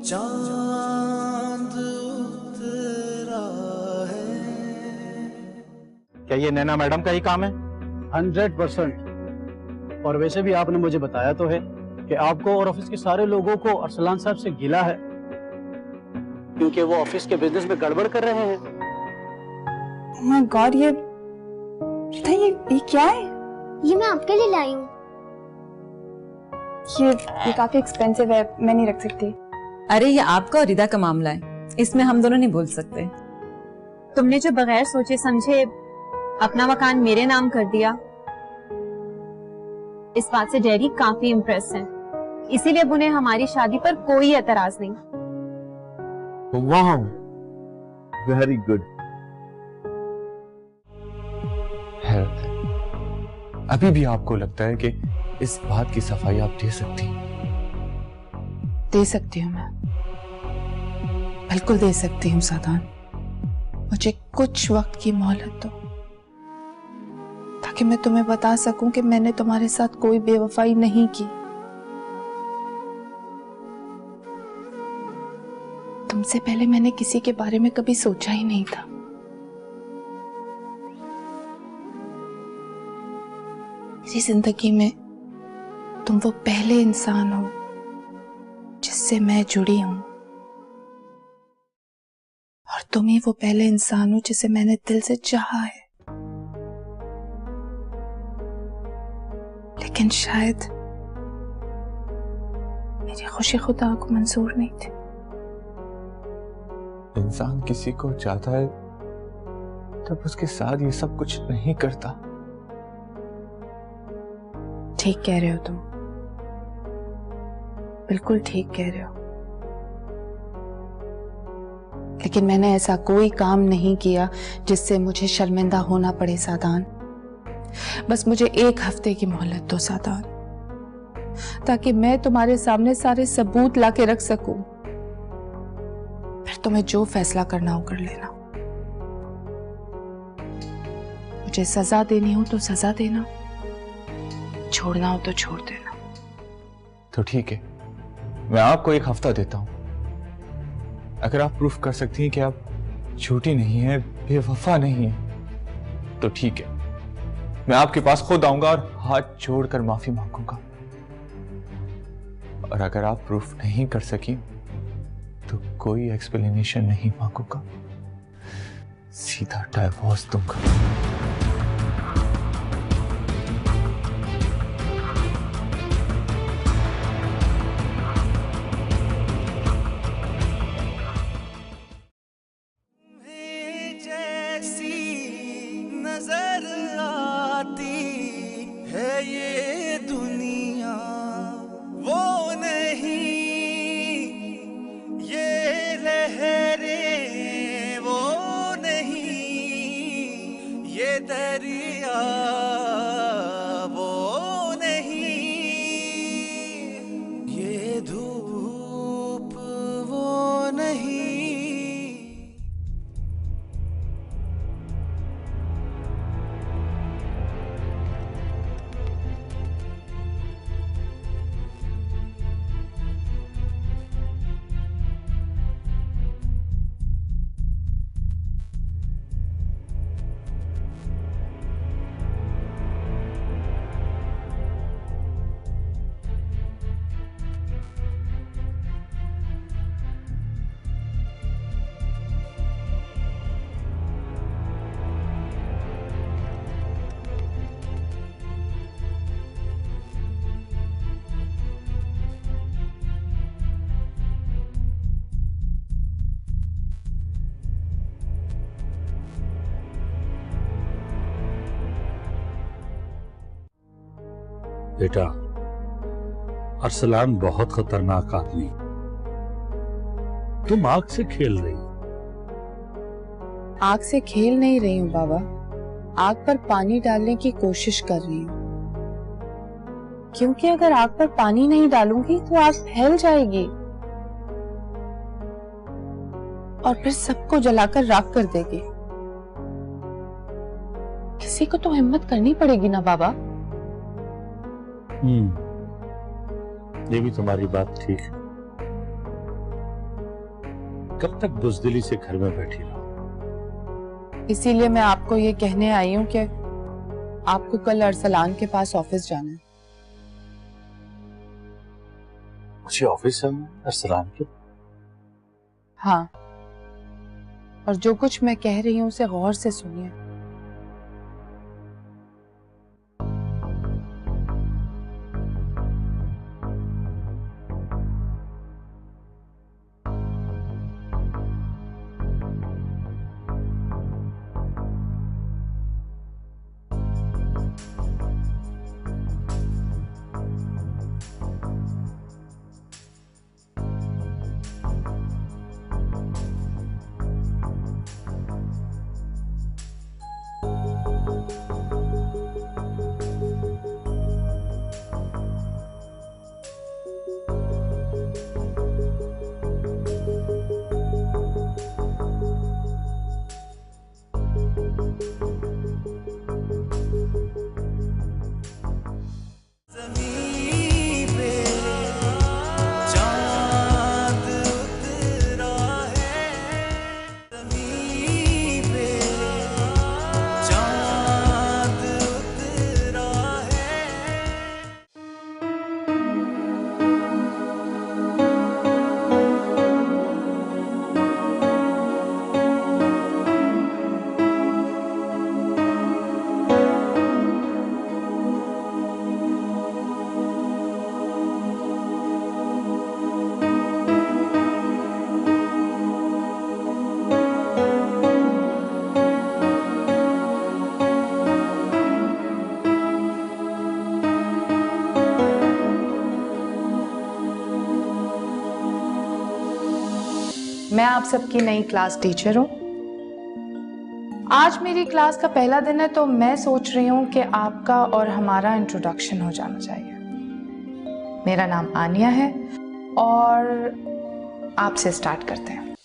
चांद उतरा है। क्या ये नैना मैडम का ही काम है? 100%। और वैसे भी आपने मुझे बताया तो है कि आपको और ऑफिस के सारे लोगों को अरसलान साहब से गिला है क्योंकि वो ऑफिस के बिजनेस में गड़बड़ कर रहे हैं। माय गॉड, ये क्या है? ये मैं आपके लिए लाई हूँ। ये काफी एक्सपेंसिव है, मैं नहीं रख सकती। अरे ये आपका और रिदा का मामला है, इसमें हम दोनों नहीं बोल सकते। तुमने जो बगैर सोचे समझे अपना मकान मेरे नाम कर दिया, इस बात से डैडी काफी इम्प्रेस हैं। इसीलिए अब उन्हें हमारी शादी पर कोई एतराज नहीं। वाह, वेरी गुड। अभी भी आपको लगता है कि इस बात की सफाई आप दे सकती हैं? दे सकती हूँ मैं, बिल्कुल दे सकती हूँ सादान। मुझे कुछ वक्त की मोहलत दो ताकि मैं तुम्हें बता सकूं कि मैंने तुम्हारे साथ कोई बेवफाई नहीं की। तुमसे पहले मैंने किसी के बारे में कभी सोचा ही नहीं था। मेरी जिंदगी में तुम वो पहले इंसान हो जिससे मैं जुड़ी हूं, और तुम ही वो पहले इंसान हो जिसे मैंने दिल से चाहा है। लेकिन शायद मेरी खुशी खुदा को मंजूर नहीं थी। इंसान किसी को चाहता है तब उसके साथ ये सब कुछ नहीं करता। ठीक कह रहे हो तुम, बिल्कुल ठीक कह रहे हो। लेकिन मैंने ऐसा कोई काम नहीं किया जिससे मुझे शर्मिंदा होना पड़े सादान। बस मुझे 1 हफ्ते की मोहलत दो सादान, ताकि मैं तुम्हारे सामने सारे सबूत लाके रख सकूं। फिर तुम्हें जो फैसला करना हो कर लेना। मुझे सजा देनी हो तो सजा देना, छोड़ना हो तो छोड़ देना। तो ठीक है, मैं आपको 1 हफ्ता देता हूं। अगर आप प्रूफ कर सकती हैं कि आप झूठी नहीं है, बेवफा नहीं है, तो ठीक है, मैं आपके पास खुद आऊंगा और हाथ जोड़कर माफी मांगूंगा। और अगर आप प्रूफ नहीं कर सकी तो कोई एक्सप्लेनेशन नहीं मांगूंगा, सीधा डाइवोर्स दूंगा। नजर आती है ये दुनिया, वो नहीं ये लहरें, वो नहीं ये दरिया, वो नहीं ये धूप, वो नहीं। बेटा, अरसलान बहुत खतरनाक आदमी। तुम आग से खेल रही। आग से खेल नहीं रही हूँ बाबा, आग पर पानी डालने की कोशिश कर रही हूँ। क्योंकि अगर आग पर पानी नहीं डालूंगी तो आग फैल जाएगी और फिर सबको जलाकर राख कर देगी। किसी को तो हिम्मत करनी पड़ेगी ना बाबा। ये भी तुम्हारी बात ठीक है। कब तक बुजदिली से घर में बैठी रहो? इसीलिए मैं आपको ये कहने आई हूँ कि आपको कल अरसलान के पास ऑफिस जाना है। मुझे ऑफिस है अरसलान के? हाँ, और जो कुछ मैं कह रही हूँ उसे गौर से सुनिए। मैं आप सबकी नई क्लास टीचर हूँ। आज मेरी क्लास का पहला दिन है तो मैं सोच रही हूँ कि आपका और हमारा इंट्रोडक्शन हो जाना चाहिए। मेरा नाम आनिया है और आपसे स्टार्ट करते हैं।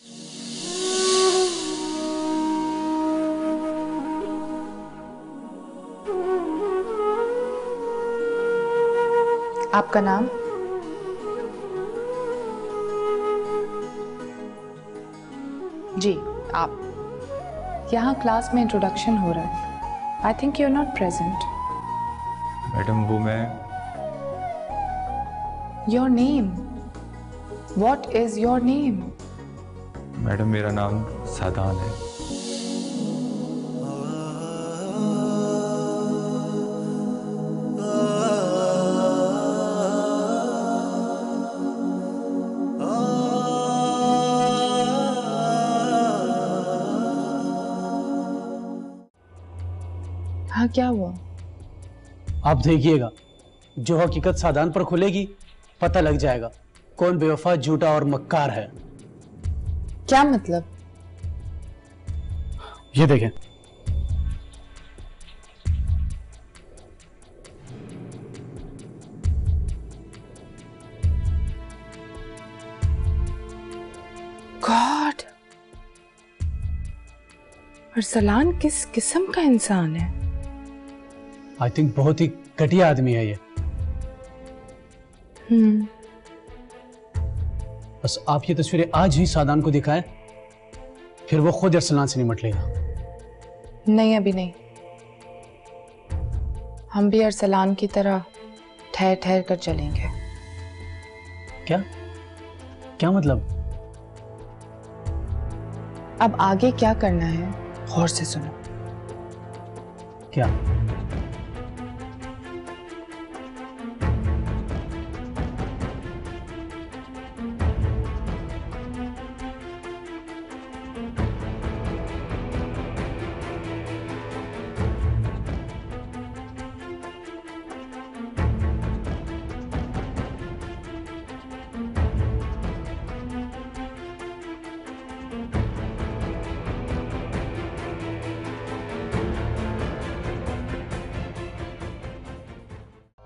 आपका नाम? जी, आप। यहाँ क्लास में इंट्रोडक्शन हो रहा है। I think you are not present. Madam वो मैं। Your name? What is your name? Madam मेरा नाम सादान है। हाँ, क्या हुआ? आप देखिएगा, जो हकीकत सादान पर खुलेगी पता लग जाएगा कौन बेवफा, झूठा और मक्कार है। क्या मतलब? ये देखें। गॉड, अरसलान किस किस्म का इंसान है? आई थिंक बहुत ही घटिया आदमी है ये। बस आप ये तस्वीरें आज ही सादान को दिखाएं, फिर वो खुद अरसलान से निमट लेगा। नहीं, अभी नहीं। हम भी अरसलान की तरह ठहर ठहर कर चलेंगे। क्या क्या मतलब? अब आगे क्या करना है गौर से सुनो। क्या?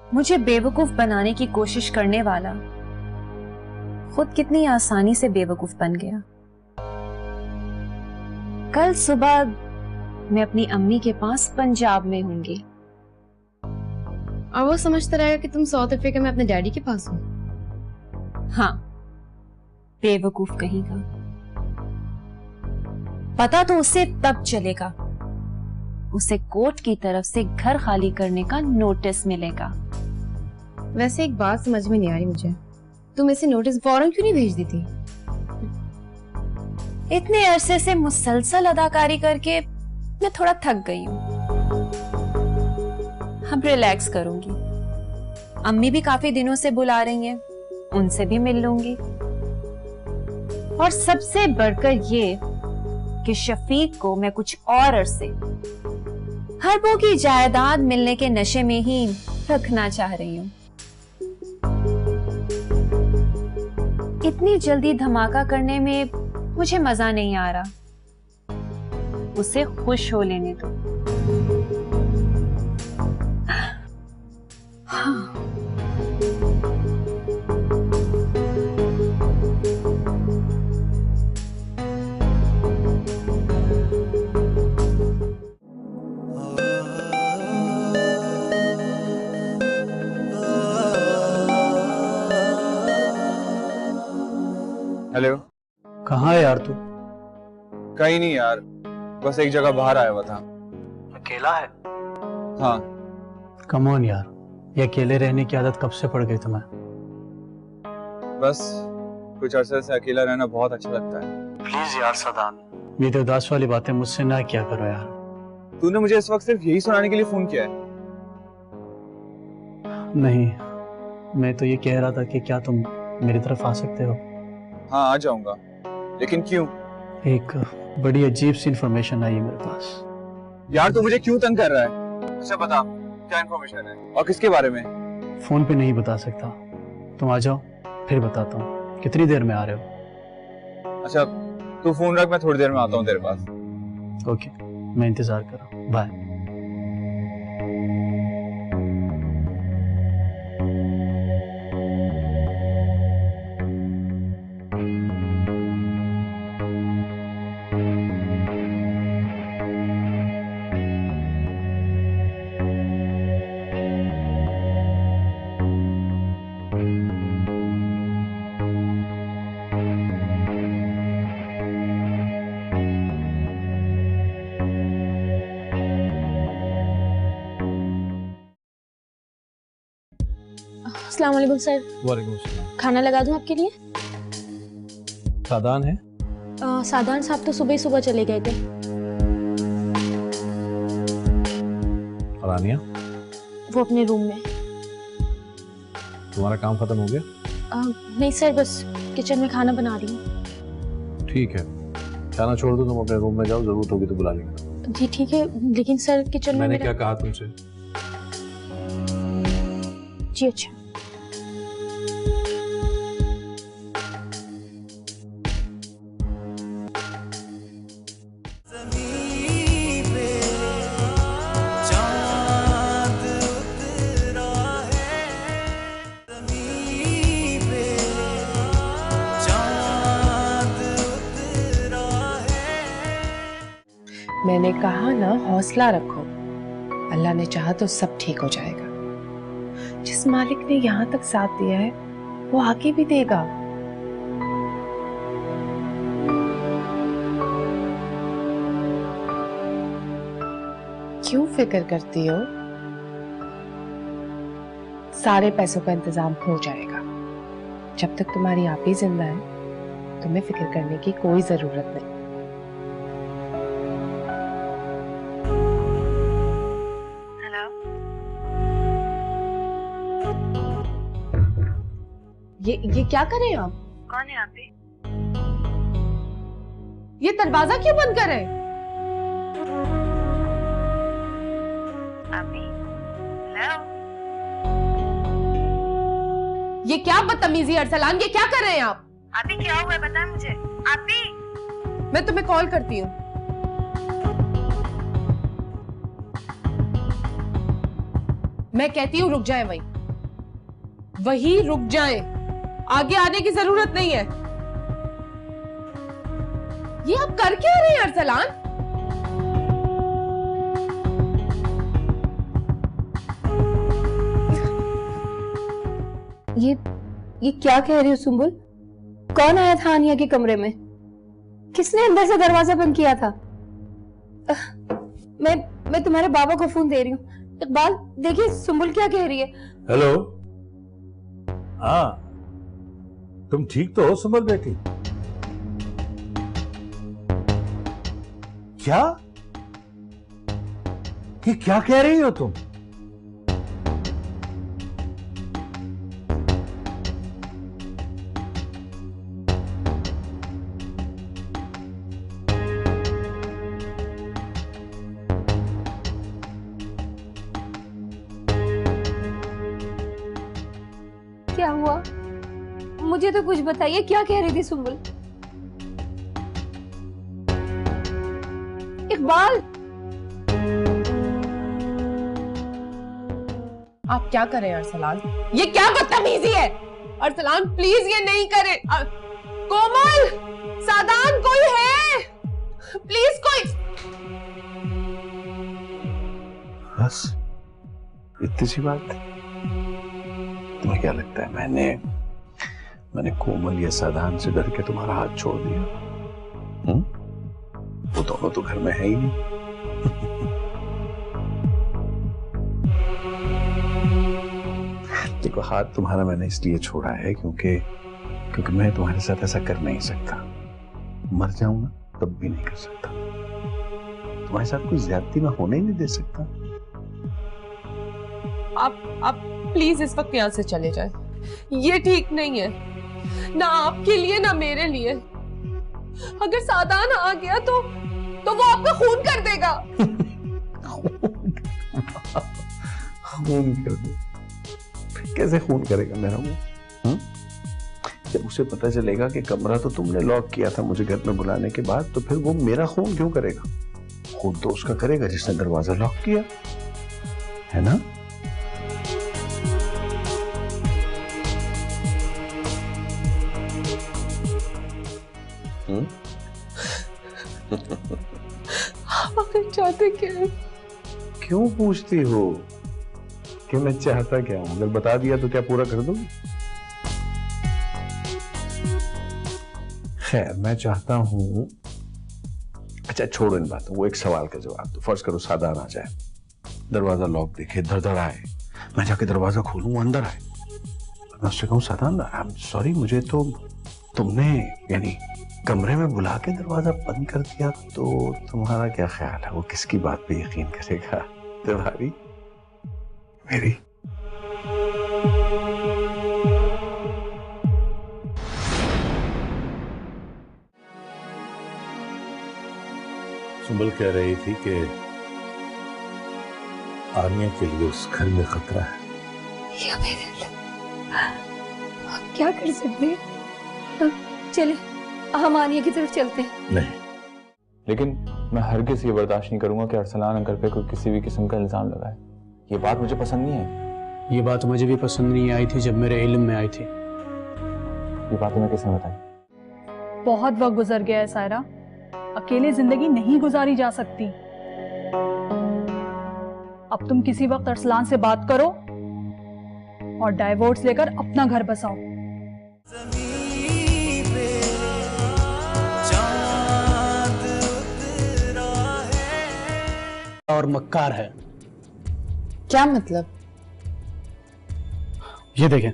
मुझे बेवकूफ बनाने की कोशिश करने वाला खुद कितनी आसानी से बेवकूफ बन गया। कल सुबह मैं अपनी अम्मी के पास पंजाब में होंगी और वो समझता रहेगा कि तुम साउथ अफ्रीका में अपने डैडी के पास हो। हाँ, बेवकूफ कहीं का। पता तो उसे तब चलेगा, उसे कोर्ट की तरफ से घर खाली करने का नोटिस मिलेगा। वैसे एक बात समझ में नहीं आ रही मुझे, तुम इसे नोटिस फौरन क्यों नहीं भेज दी थी? इतने अरसे से मुसलसल अदाकारी करके मैं थोड़ा थक गई हूँ, अब रिलैक्स करूंगी। अम्मी भी काफी दिनों से बुला रही हैं, उनसे भी मिल लूंगी। और सबसे बढ़कर ये कि शफीक को मैं कुछ और अरसे हरबों की जायदाद मिलने के नशे में ही रखना चाह रही हूँ। इतनी जल्दी धमाका करने में मुझे मजा नहीं आ रहा, उसे खुश हो लेने दो। हाँ। हेलो। कहाँ है यार तू? कहीं नहीं यार, बस एक जगह बाहर आया हुआ था। अकेला है? हाँ। कम ऑन यार, ये अकेले रहने की आदत कब से पड़ गई तुम्हें? बस कुछ अरसे से अकेला रहना बहुत अच्छा लगता है। प्लीज यार सदान, ये तो उदास वाली बातें मुझसे ना किया करो यार। तूने मुझे इस वक्त सिर्फ यही सुनाने के लिए फोन किया है? नहीं, मैं तो ये कह रहा था कि क्या तुम मेरी तरफ आ सकते हो? हाँ आ जाऊंगा, लेकिन क्यों? एक बड़ी अजीब सी इंफॉर्मेशन आई है मेरे पास। यार तू मुझे क्यों तंग कर रहा है? अच्छा बता, क्या इंफॉर्मेशन है और किसके बारे में? फोन पे नहीं बता सकता, तुम आ जाओ फिर बताता हूँ। कितनी देर में आ रहे हो? अच्छा तू फोन रख, मैं थोड़ी देर में आता हूँ तेरे पास। ओके, मैं इंतजार कर रहा हूँ। बाय। अस्सलाम वालेकुम सर। वालेकुम सलाम। खाना लगा दूं आपके लिए? सादान है? सादान साहब तो सुबह ही सुबह चले गए थे। रानिया? वो अपने रूम में। तुम्हारा काम खत्म हो गया? नहीं सर, बस किचन में खाना बना रही हूँ। ठीक है, खाना छोड़ दो, तुम अपने रूम में जाओ, जरूरत होगी तो बुला लेंगे। जी ठीक है, लेकिन सर किचन में मैंने क्या कहा तुमसे? जी अच्छा। मैंने कहा ना, हौसला रखो, अल्लाह ने चाहा तो सब ठीक हो जाएगा। जिस मालिक ने यहाँ तक साथ दिया है वो आगे भी देगा। क्यों फिक्र करती हो? सारे पैसों का इंतजाम हो जाएगा। जब तक तुम्हारी आप ही जिंदा है, तुम्हें फिक्र करने की कोई जरूरत नहीं। ये क्या कर रहे हैं आप? कौन है आप? ये दरवाजा क्यों बंद कर रहे हैं? ये क्या बदतमीजी अरसलान, ये क्या कर रहे हैं आप? अभी क्या हुआ है बताएं मुझे। अभी मैं तुम्हें कॉल करती हूँ। मैं कहती हूँ रुक जाए, वही रुक जाए, आगे आने की जरूरत नहीं है। ये आप कर क्या रहे हैं अरसलान? ये क्या कह रही हो सुंबुल? कौन आया था आनिया के कमरे में? किसने अंदर से दरवाजा बंद किया था? मैं तुम्हारे बाबा को फोन दे रही हूँ। इकबाल देखिए सुंबुल क्या कह रही है। हेलो। हाँ, तुम ठीक तो हो सुंबल बेटी? क्या? ये क्या कह रही हो तुम? क्या हुआ? मुझे तो कुछ बताइए, क्या कह रही थी सुंबुल? इकबाल, आप क्या करें अरसलान? ये क्या बदतमीजी है? अरसलान प्लीज ये नहीं करें। कोमल, सादान, कोई है? प्लीज कोई। बस इतनी सी बात? तुम्हें क्या लगता है मैंने कोमल या सादान से डर के तुम्हारा हाथ छोड़ दिया? वो दोनों तो घर में है ही नहीं। देखो, हाथ तुम्हारा मैंने इसलिए छोड़ा है क्योंकि मैं तुम्हारे साथ ऐसा कर नहीं सकता। मर जाऊं ना तब भी नहीं कर सकता। तुम्हारे साथ कोई ज्यादती मैं होने ही नहीं दे सकता। आप प्लीज इस वक्त यहाँ से चले जाएं। ये ठीक नहीं है, ना आपके लिए ना मेरे लिए। अगर सादान आ गया तो वो आपका खून कर देगा। खून कर दे? कैसे खून करेगा मेरा वो? जब उसे पता चलेगा कि कमरा तो तुमने लॉक किया था मुझे घर में बुलाने के बाद, तो फिर वो मेरा खून क्यों करेगा? खून तो उसका करेगा जिसने दरवाजा लॉक किया, है ना? आप अगर चाहते क्या? क्यों पूछती हो कि मैं चाहता क्या हूं? अगर बता दिया तो क्या पूरा कर दूंगी? खैर, मैं चाहता हूं। अच्छा छोड़ो इन बातों, वो एक सवाल का जवाब दो। फर्ज करो सादान आ जाए, दरवाजा लॉक देखे, धड़धड़ाए, मैं जाके दरवाजा खोलूं, वो अंदर आए, मैं उससे कहूं सादान आई एम सॉरी, मुझे तो तुमने यानी कमरे में बुला के दरवाजा बंद कर दिया, तो तुम्हारा क्या ख्याल है वो किसकी बात पे यकीन करेगा? तुम्हारी? मेरी? सुंबल कह रही थी कि आनिया के लिए उस घर में खतरा है। या मेरे आप क्या कर सकते हैं? चले हम आनिया की तरफ चलते हैं। नहीं, लेकिन मैं हरगिज़ ये बर्दाश्त नहीं करूंगा कि अरसलान अंकल पे कोई किसी भी किस्म का इल्जाम लगाए। ये बात मुझे पसंद नहीं है। ये बात मुझे भी पसंद नहीं आई थी जब मेरे इल्म में आई थी। ये बात तुम्हें किसने बताई? बहुत वक्त गुजर गया है सायरा, अकेले जिंदगी नहीं गुजारी जा सकती। अब तुम किसी वक्त अरसलान से बात करो और डाइवोर्स लेकर अपना घर बसाओ। और मक्कार है। क्या मतलब? ये देखें,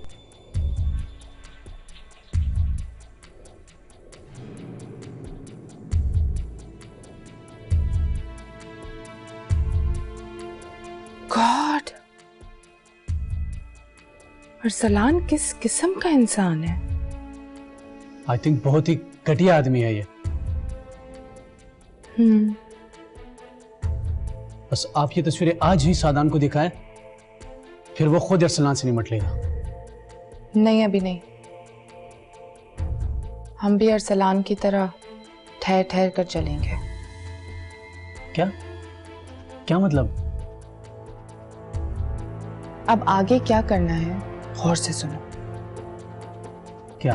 गॉड, अरसलान किस किस्म का इंसान है? आई थिंक बहुत ही घटिया आदमी है ये। बस आप ये तस्वीरें आज ही सादान को दिखाएं, फिर वो खुद अरसलान से निमट लेगा। नहीं, अभी नहीं। हम भी अरसलान की तरह ठहर ठहर कर चलेंगे। क्या क्या मतलब? अब आगे क्या करना है गौर से सुनो। क्या?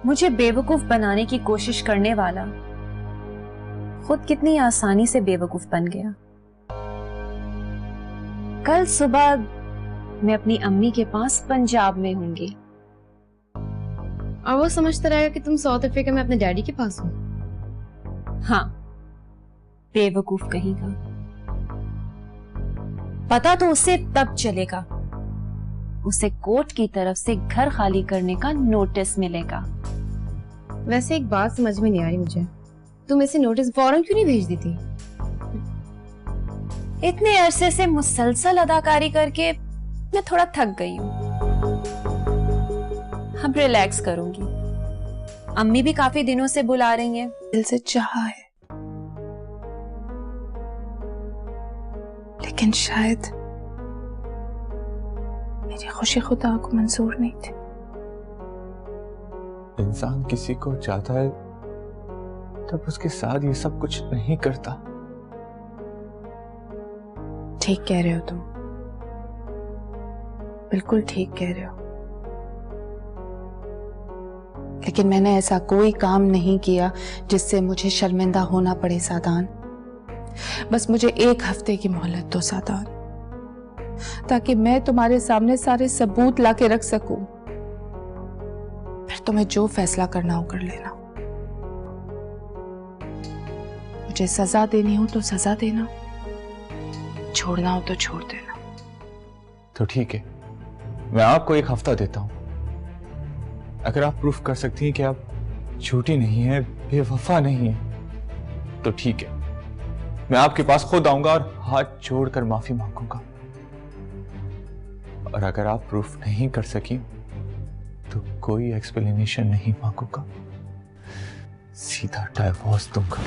मुझे बेवकूफ बनाने की कोशिश करने वाला खुद कितनी आसानी से बेवकूफ बन गया। कल सुबह मैं अपनी अम्मी के पास पंजाब में होंगी और वो समझता रहेगा कि तुम साउथ अफ्रीका में अपने डैडी के पास हो। हाँ, बेवकूफ कहेगा। पता तो उसे तब चलेगा, उसे कोर्ट की तरफ से घर खाली करने का नोटिस मिलेगा। वैसे एक बात समझ में नहीं आ रही मुझे, तुम ऐसे नोटिस फौरन क्यों नहीं भेज दी थी? इतने अरसे से मुसलसल अदाकारी करके मैं थोड़ा थक गई हूँ। अब रिलैक्स करूंगी। अम्मी भी काफी दिनों से बुला रही हैं। दिल से चाहा है, लेकिन शायद मेरी खुशी खुदा को मंजूर नहीं थी। इंसान किसी को चाहता है तब उसके साथ ये सब कुछ नहीं करता। ठीक कह रहे हो तुम, बिल्कुल ठीक कह रहे हो, लेकिन मैंने ऐसा कोई काम नहीं किया जिससे मुझे शर्मिंदा होना पड़े सादान। बस मुझे 1 हफ्ते की मोहलत दो सादान, ताकि मैं तुम्हारे सामने सारे सबूत लाके रख सकूं। फिर तुम्हें जो फैसला करना हो कर लेना। मुझे सजा देनी हो तो सजा देना, छोड़ना हो तो छोड़ देना। तो ठीक है, मैं आपको 1 हफ्ता देता हूं। अगर आप प्रूफ कर सकती हैं कि आप झूठी नहीं है, बेवफा नहीं है, तो ठीक है, मैं आपके पास खुद आऊंगा और हाथ जोड़कर माफी मांगूंगा। और अगर आप प्रूफ नहीं कर सकी तो कोई एक्सप्लेनेशन नहीं मांगूंगा, सीधा डाइवोर्स दूंगा।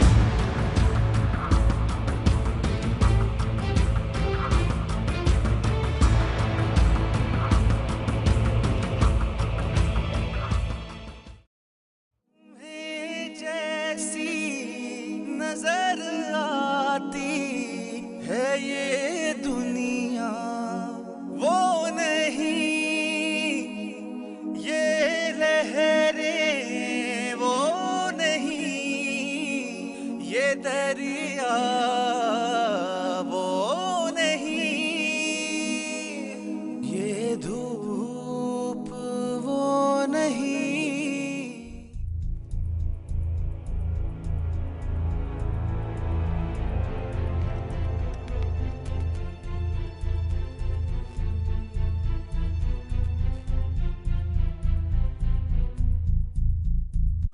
नजर आती है ये दुनिया, वो नहीं ये लहरें, वो नहीं ये दरिया, वो नहीं ये धूप, वो नहीं।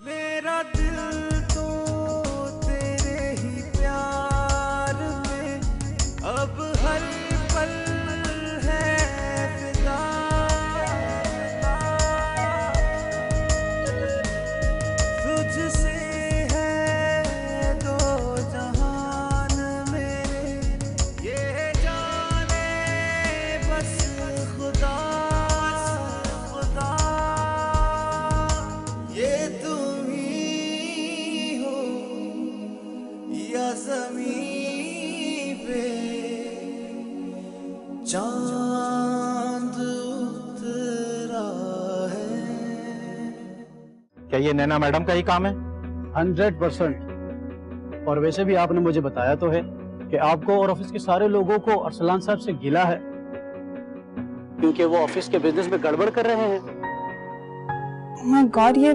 मेरा दिल तो तेरे ही प्यार में अब हर पल है फिदा। तुझसे है दो जहान मेरे, ये जाने बस खुदा, खुदा। ये तुम ही हो या ज़मीं पे चांद उतरा है। क्या ये नैना मैडम का ही काम है? 100%। और वैसे भी आपने मुझे बताया तो है कि आपको और ऑफिस के सारे लोगों को अरसलान साहब से गिला है, क्योंकि वो ऑफिस के बिजनेस में गड़बड़ कर रहे हैं। माय गॉड, ये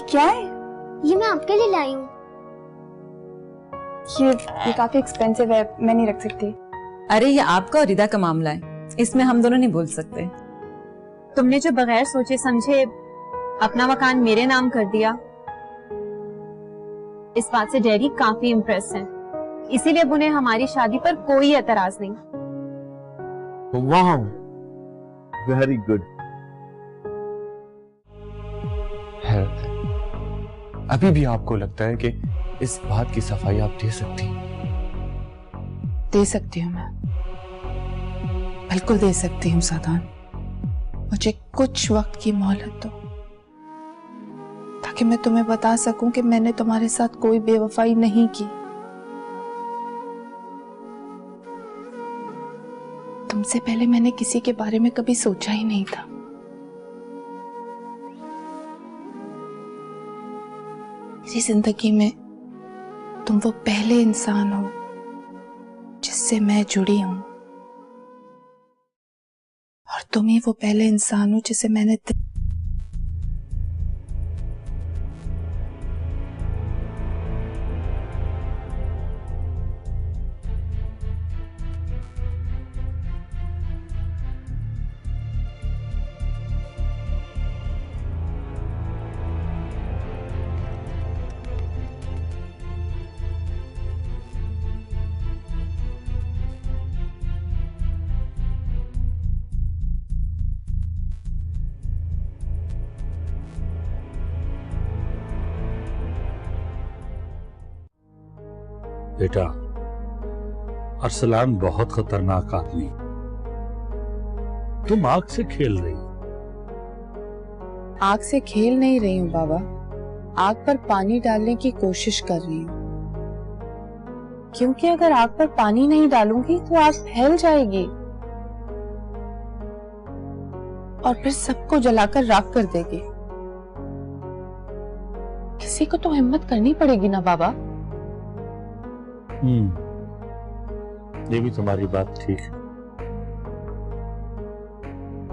क्या है? ये मैं आपके लिए लाई हूँ। ये काफी एक्सपेंसिव है, मैं नहीं रख सकती। अरे ये आपका और रिदा का मामला है, इसमें हम दोनों नहीं बोल सकते। तुमने जो बगैर सोचे समझे अपना मकान मेरे नाम कर दिया, इस बात से डैडी काफी इम्प्रेस हैं। इसीलिए अब उन्हें हमारी शादी पर कोई एतराज नहीं। वाह, वेरी गुड। अभी भी आपको लगता है कि इस बात की सफाई आप दे सकती हैं? दे सकती हूँ मैं, बिल्कुल दे सकती हूँ सादान। मुझे कुछ वक्त की मोहलत दो, ताकि मैं तुम्हें बता सकूं कि मैंने तुम्हारे साथ कोई बेवफाई नहीं की। तुमसे पहले मैंने किसी के बारे में कभी सोचा ही नहीं था। मेरी जिंदगी में तुम वो पहले इंसान हो जिससे मैं जुड़ी हूं, और तुम ही वो पहले इंसान हो जिसे मैंने बेटा, अरसलान बहुत खतरनाक आदमी। तुम आग से खेल रही। आग से खेल नहीं रही हूँ बाबा, आग पर पानी डालने की कोशिश कर रही हूँ। क्योंकि अगर आग पर पानी नहीं डालूंगी तो आग फैल जाएगी और फिर सबको जलाकर राख कर देगी। किसी को तो हिम्मत करनी पड़ेगी ना बाबा। ये भी तुम्हारी बात ठीक है।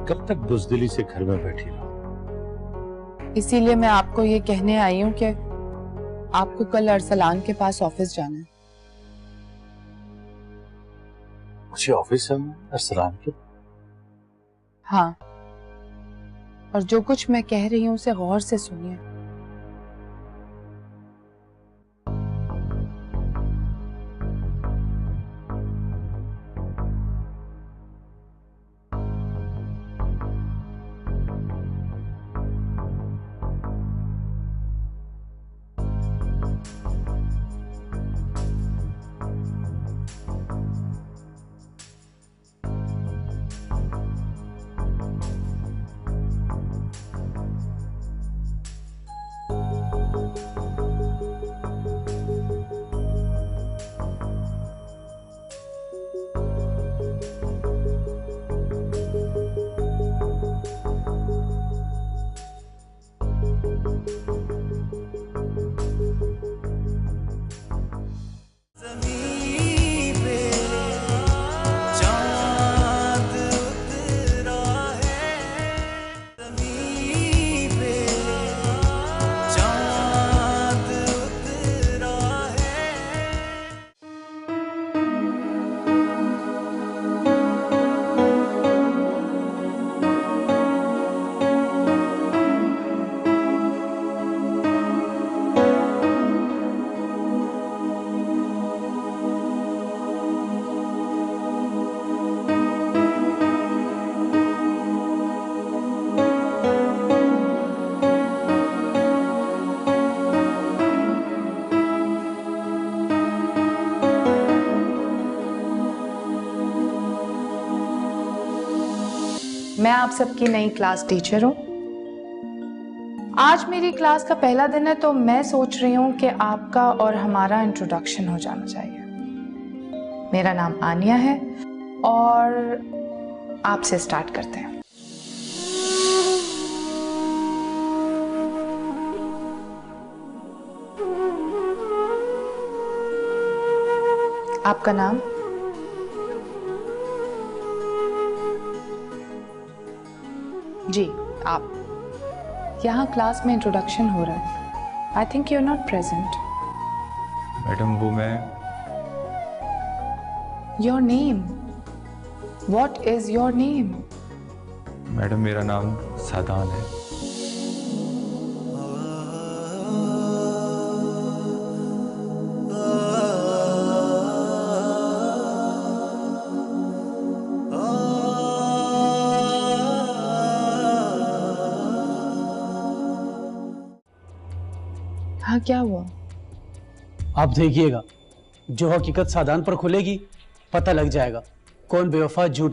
कब तक बुज़दिली से घर में बैठी रहो? इसीलिए मैं आपको ये कहने आई हूँ कि आपको कल अरसलान के पास ऑफिस जाना है। मुझे ऑफिस है अरसलान के? हाँ, और जो कुछ मैं कह रही हूँ उसे गौर से सुनिए। मैं आप सबकी नई क्लास टीचर हूँ। आज मेरी क्लास का पहला दिन है तो मैं सोच रही हूँ कि आपका और हमारा इंट्रोडक्शन हो जाना चाहिए। मेरा नाम आनिया है और आपसे स्टार्ट करते हैं। आपका नाम? जी, आप। यहाँ क्लास में इंट्रोडक्शन हो रहा है। I think you are not present. Madam वो मैं। Your name? What is your name? Madam मेरा नाम सादान है। हाँ, क्या हुआ? आप देखिएगा, जो हकीकत सादान पर खुलेगी पता लग जाएगा कौन बेवफा झूठा